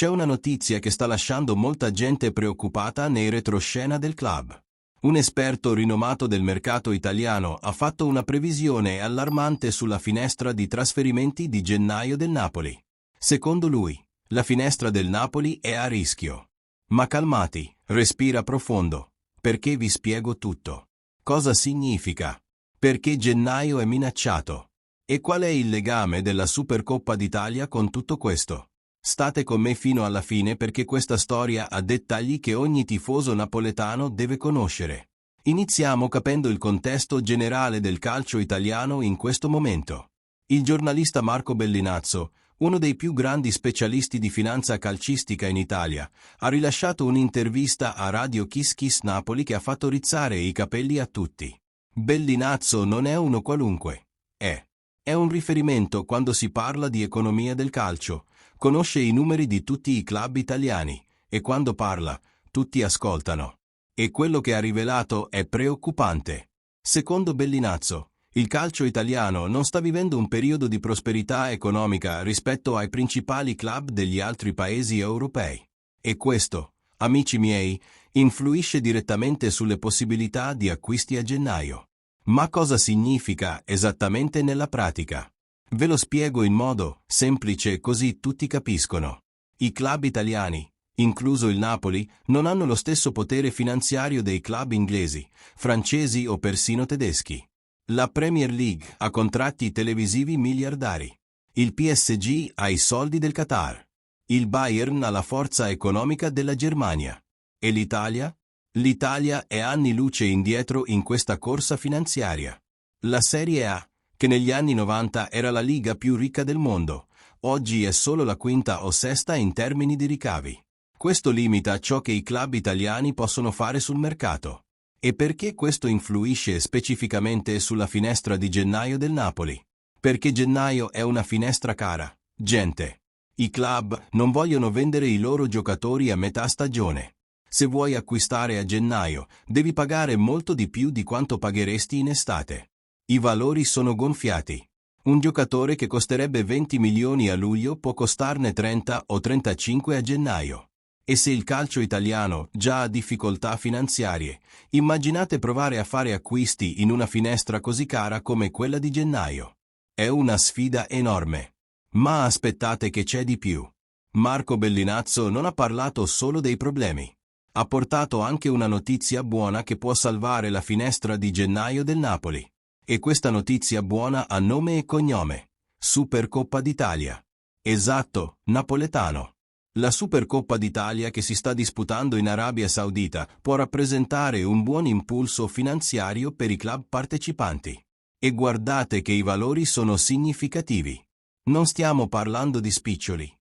C'è una notizia che sta lasciando molta gente preoccupata nei retroscena del club. Un esperto rinomato del mercato italiano ha fatto una previsione allarmante sulla finestra di trasferimenti di gennaio del Napoli. Secondo lui, la finestra del Napoli è a rischio. Ma calmati, respira profondo, perché vi spiego tutto. Cosa significa? Perché gennaio è minacciato? E qual è il legame della Supercoppa d'Italia con tutto questo? State con me fino alla fine perché questa storia ha dettagli che ogni tifoso napoletano deve conoscere. Iniziamo capendo il contesto generale del calcio italiano in questo momento. Il giornalista Marco Bellinazzo, uno dei più grandi specialisti di finanza calcistica in Italia, ha rilasciato un'intervista a Radio Kiss Kiss Napoli che ha fatto rizzare i capelli a tutti. Bellinazzo non è uno qualunque. È un riferimento quando si parla di economia del calcio. Conosce i numeri di tutti i club italiani e quando parla, tutti ascoltano. E quello che ha rivelato è preoccupante. Secondo Bellinazzo, il calcio italiano non sta vivendo un periodo di prosperità economica rispetto ai principali club degli altri paesi europei. E questo, amici miei, influisce direttamente sulle possibilità di acquisti a gennaio. Ma cosa significa esattamente nella pratica? Ve lo spiego in modo semplice così tutti capiscono. I club italiani, incluso il Napoli, non hanno lo stesso potere finanziario dei club inglesi, francesi o persino tedeschi. La Premier League ha contratti televisivi miliardari. Il PSG ha i soldi del Qatar. Il Bayern ha la forza economica della Germania. E l'Italia? L'Italia è anni luce indietro in questa corsa finanziaria. La Serie A, che negli anni 90 era la liga più ricca del mondo, oggi è solo la quinta o sesta in termini di ricavi. Questo limita ciò che i club italiani possono fare sul mercato. E perché questo influisce specificamente sulla finestra di gennaio del Napoli? Perché gennaio è una finestra cara, gente. I club non vogliono vendere i loro giocatori a metà stagione. Se vuoi acquistare a gennaio, devi pagare molto di più di quanto pagheresti in estate. I valori sono gonfiati. Un giocatore che costerebbe 20 milioni a luglio può costarne 30 o 35 a gennaio. E se il calcio italiano già ha difficoltà finanziarie, immaginate provare a fare acquisti in una finestra così cara come quella di gennaio. È una sfida enorme. Ma aspettate che c'è di più. Marco Bellinazzo non ha parlato solo dei problemi. Ha portato anche una notizia buona che può salvare la finestra di gennaio del Napoli. E questa notizia buona ha nome e cognome. Supercoppa d'Italia. Esatto, napoletano. La Supercoppa d'Italia che si sta disputando in Arabia Saudita può rappresentare un buon impulso finanziario per i club partecipanti. E guardate che i valori sono significativi. Non stiamo parlando di spiccioli.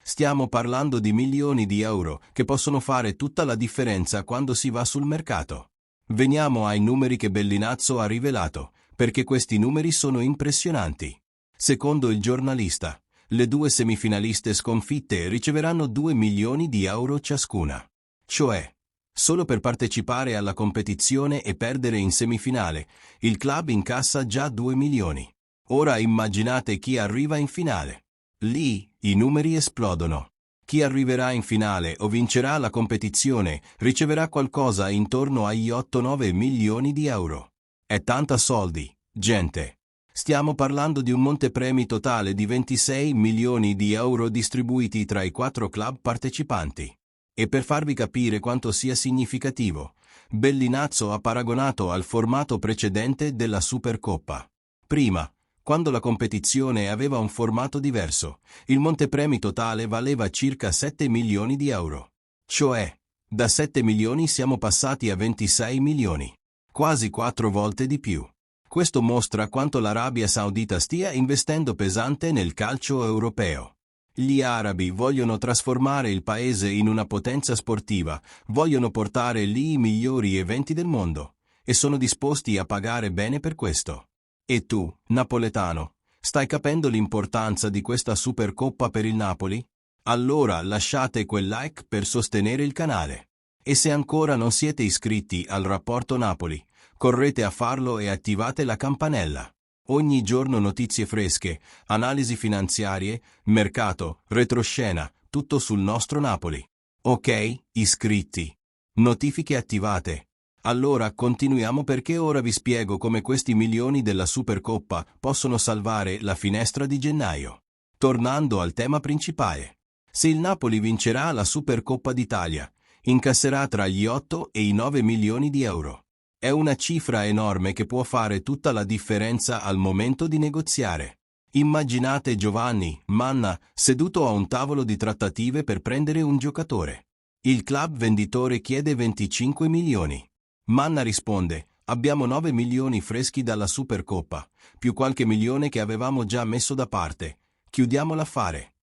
Stiamo parlando di milioni di euro che possono fare tutta la differenza quando si va sul mercato. Veniamo ai numeri che Bellinazzo ha rivelato, perché questi numeri sono impressionanti. Secondo il giornalista, le due semifinaliste sconfitte riceveranno 2 milioni di euro ciascuna. Cioè, solo per partecipare alla competizione e perdere in semifinale, il club incassa già 2 milioni. Ora immaginate chi arriva in finale. Lì, i numeri esplodono. Chi arriverà in finale o vincerà la competizione riceverà qualcosa intorno agli 8-9 milioni di euro. È tanta soldi, gente. Stiamo parlando di un montepremi totale di 26 milioni di euro distribuiti tra i 4 club partecipanti. E per farvi capire quanto sia significativo, Bellinazzo ha paragonato al formato precedente della Supercoppa. Prima, quando la competizione aveva un formato diverso, il montepremi totale valeva circa 7 milioni di euro. Cioè, da 7 milioni siamo passati a 26 milioni. Quasi 4 volte di più. Questo mostra quanto l'Arabia Saudita stia investendo pesante nel calcio europeo. Gli arabi vogliono trasformare il paese in una potenza sportiva, vogliono portare lì i migliori eventi del mondo, e sono disposti a pagare bene per questo. E tu, napoletano, stai capendo l'importanza di questa Supercoppa per il Napoli? Allora lasciate quel like per sostenere il canale. E se ancora non siete iscritti al Rapporto Napoli, correte a farlo e attivate la campanella. Ogni giorno notizie fresche, analisi finanziarie, mercato, retroscena, tutto sul nostro Napoli. Ok, iscritti. Notifiche attivate. Allora continuiamo perché ora vi spiego come questi milioni della Supercoppa possono salvare la finestra di gennaio. Tornando al tema principale. Se il Napoli vincerà la Supercoppa d'Italia, incasserà tra gli 8 e i 9 milioni di euro. È una cifra enorme che può fare tutta la differenza al momento di negoziare. Immaginate Giovanni Manna seduto a un tavolo di trattative per prendere un giocatore. Il club venditore chiede 25 milioni. Manna risponde: abbiamo 9 milioni freschi dalla Supercoppa, più qualche milione che avevamo già messo da parte. Chiudiamo l'affare.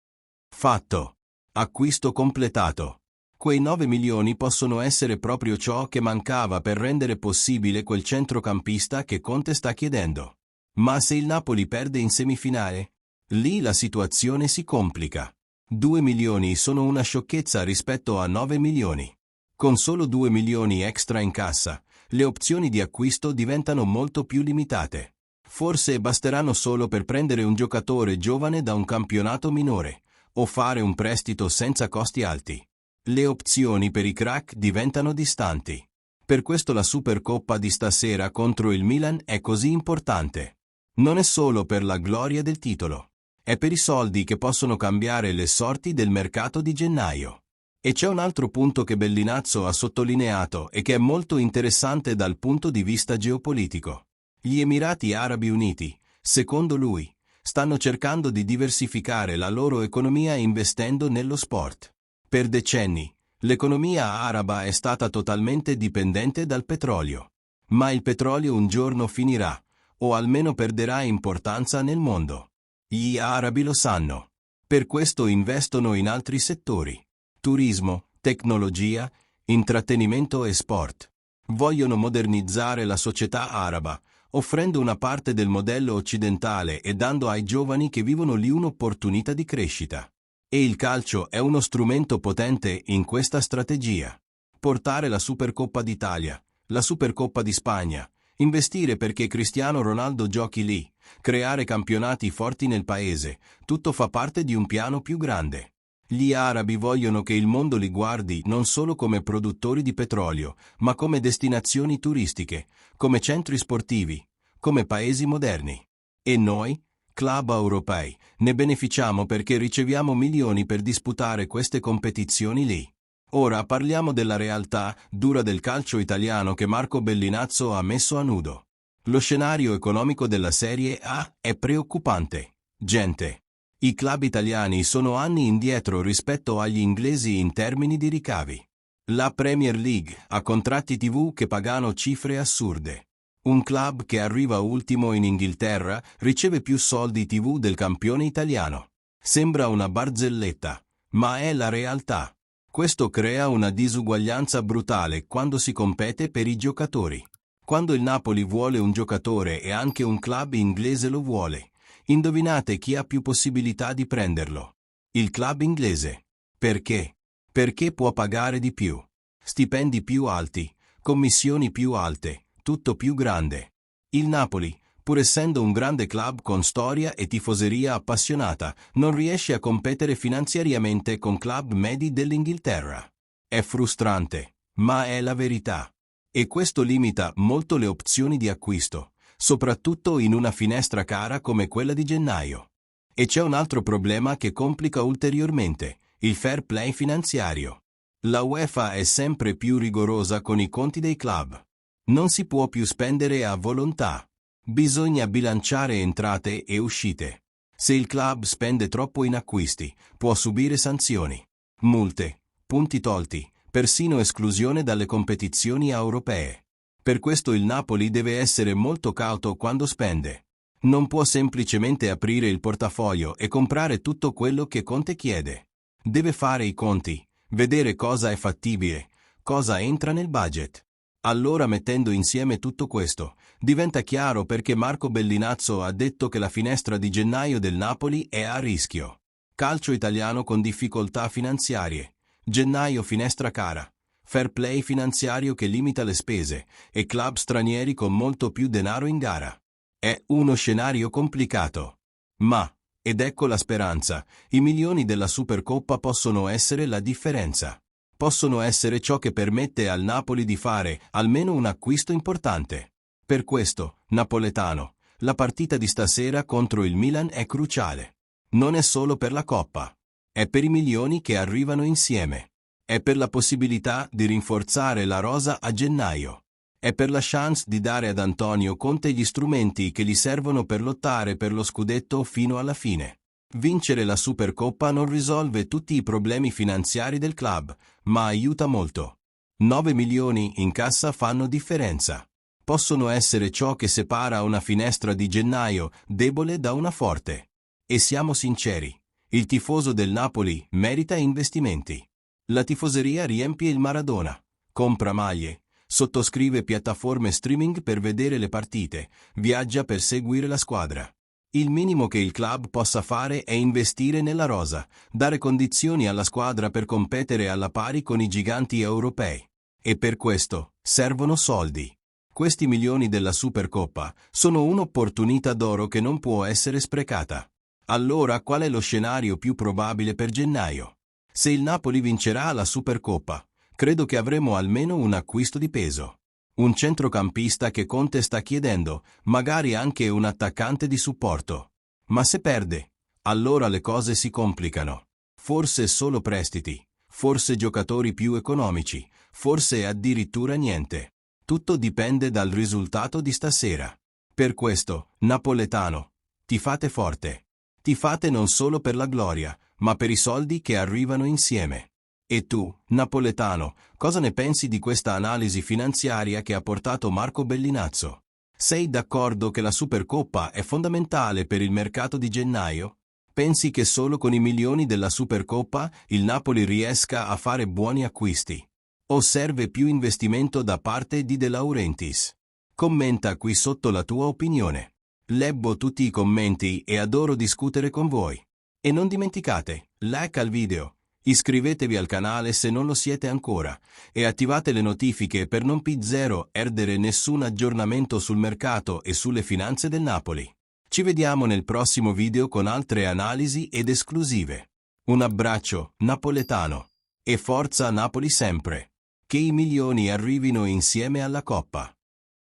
Fatto. Acquisto completato. Quei 9 milioni possono essere proprio ciò che mancava per rendere possibile quel centrocampista che Conte sta chiedendo. Ma se il Napoli perde in semifinale? Lì la situazione si complica. 2 milioni sono una sciocchezza rispetto a 9 milioni. Con solo 2 milioni extra in cassa, le opzioni di acquisto diventano molto più limitate. Forse basteranno solo per prendere un giocatore giovane da un campionato minore, o fare un prestito senza costi alti. Le opzioni per i crack diventano distanti. Per questo la Supercoppa di stasera contro il Milan è così importante. Non è solo per la gloria del titolo, è per i soldi che possono cambiare le sorti del mercato di gennaio. E c'è un altro punto che Bellinazzo ha sottolineato e che è molto interessante dal punto di vista geopolitico. Gli Emirati Arabi Uniti, secondo lui, stanno cercando di diversificare la loro economia investendo nello sport. Per decenni, l'economia araba è stata totalmente dipendente dal petrolio. Ma il petrolio un giorno finirà, o almeno perderà importanza nel mondo. Gli arabi lo sanno. Per questo investono in altri settori: turismo, tecnologia, intrattenimento e sport. Vogliono modernizzare la società araba, offrendo una parte del modello occidentale e dando ai giovani che vivono lì un'opportunità di crescita. E il calcio è uno strumento potente in questa strategia. Portare la Supercoppa d'Italia, la Supercoppa di Spagna, investire perché Cristiano Ronaldo giochi lì, creare campionati forti nel paese, tutto fa parte di un piano più grande. Gli arabi vogliono che il mondo li guardi non solo come produttori di petrolio, ma come destinazioni turistiche, come centri sportivi, come paesi moderni. E noi, club europei, ne beneficiamo perché riceviamo milioni per disputare queste competizioni lì. Ora parliamo della realtà dura del calcio italiano che Marco Bellinazzo ha messo a nudo. Lo scenario economico della Serie A è preoccupante. Gente. I club italiani sono anni indietro rispetto agli inglesi in termini di ricavi. La Premier League ha contratti TV che pagano cifre assurde. Un club che arriva ultimo in Inghilterra riceve più soldi TV del campione italiano. Sembra una barzelletta, ma è la realtà. Questo crea una disuguaglianza brutale quando si compete per i giocatori. Quando il Napoli vuole un giocatore e anche un club inglese lo vuole, indovinate chi ha più possibilità di prenderlo? Il club inglese. Perché? Perché può pagare di più. Stipendi più alti, commissioni più alte, tutto più grande. Il Napoli, pur essendo un grande club con storia e tifoseria appassionata, non riesce a competere finanziariamente con club medi dell'Inghilterra. È frustrante, ma è la verità. E questo limita molto le opzioni di acquisto, soprattutto in una finestra cara come quella di gennaio. E c'è un altro problema che complica ulteriormente: il fair play finanziario. La UEFA è sempre più rigorosa con i conti dei club. Non si può più spendere a volontà. Bisogna bilanciare entrate e uscite. Se il club spende troppo in acquisti, può subire sanzioni, multe, punti tolti, persino esclusione dalle competizioni europee. Per questo il Napoli deve essere molto cauto quando spende. Non può semplicemente aprire il portafoglio e comprare tutto quello che Conte chiede. Deve fare i conti, vedere cosa è fattibile, cosa entra nel budget. Allora, mettendo insieme tutto questo, diventa chiaro perché Marco Bellinazzo ha detto che la finestra di gennaio del Napoli è a rischio. Calcio italiano con difficoltà finanziarie. Gennaio finestra cara. Fair play finanziario che limita le spese e club stranieri con molto più denaro in gara. È uno scenario complicato. Ma, Ed ecco la speranza, i milioni della Supercoppa possono essere la differenza. Possono essere ciò che permette al Napoli di fare almeno un acquisto importante. Per questo, napoletano, la partita di stasera contro il Milan è cruciale. Non è solo per la Coppa. È per i milioni che arrivano insieme. È per la possibilità di rinforzare la rosa a gennaio. È per la chance di dare ad Antonio Conte gli strumenti che gli servono per lottare per lo scudetto fino alla fine. Vincere la Supercoppa non risolve tutti i problemi finanziari del club, ma aiuta molto. 9 milioni in cassa fanno differenza. Possono essere ciò che separa una finestra di gennaio debole da una forte. E siamo sinceri, il tifoso del Napoli merita investimenti. La tifoseria riempie il Maradona, compra maglie, sottoscrive piattaforme streaming per vedere le partite, viaggia per seguire la squadra. Il minimo che il club possa fare è investire nella rosa, dare condizioni alla squadra per competere alla pari con i giganti europei. E per questo servono soldi. Questi milioni della Supercoppa sono un'opportunità d'oro che non può essere sprecata. Allora qual è lo scenario più probabile per gennaio? Se il Napoli vincerà la Supercoppa, credo che avremo almeno un acquisto di peso. Un centrocampista che Conte sta chiedendo, magari anche un attaccante di supporto. Ma se perde, allora le cose si complicano. Forse solo prestiti, forse giocatori più economici, forse addirittura niente. Tutto dipende dal risultato di stasera. Per questo, napoletano, tifate forte. Tifate non solo per la gloria, ma per i soldi che arrivano insieme. E tu, napoletano, cosa ne pensi di questa analisi finanziaria che ha portato Marco Bellinazzo? Sei d'accordo che la Supercoppa è fondamentale per il mercato di gennaio? Pensi che solo con i milioni della Supercoppa il Napoli riesca a fare buoni acquisti? O serve più investimento da parte di De Laurentiis? Commenta qui sotto la tua opinione. Leggo tutti i commenti e adoro discutere con voi. E non dimenticate, like al video. Iscrivetevi al canale se non lo siete ancora e attivate le notifiche per non perdere nessun aggiornamento sul mercato e sulle finanze del Napoli. Ci vediamo nel prossimo video con altre analisi ed esclusive. Un abbraccio, napoletano. E forza Napoli sempre! Che i milioni arrivino insieme alla Coppa.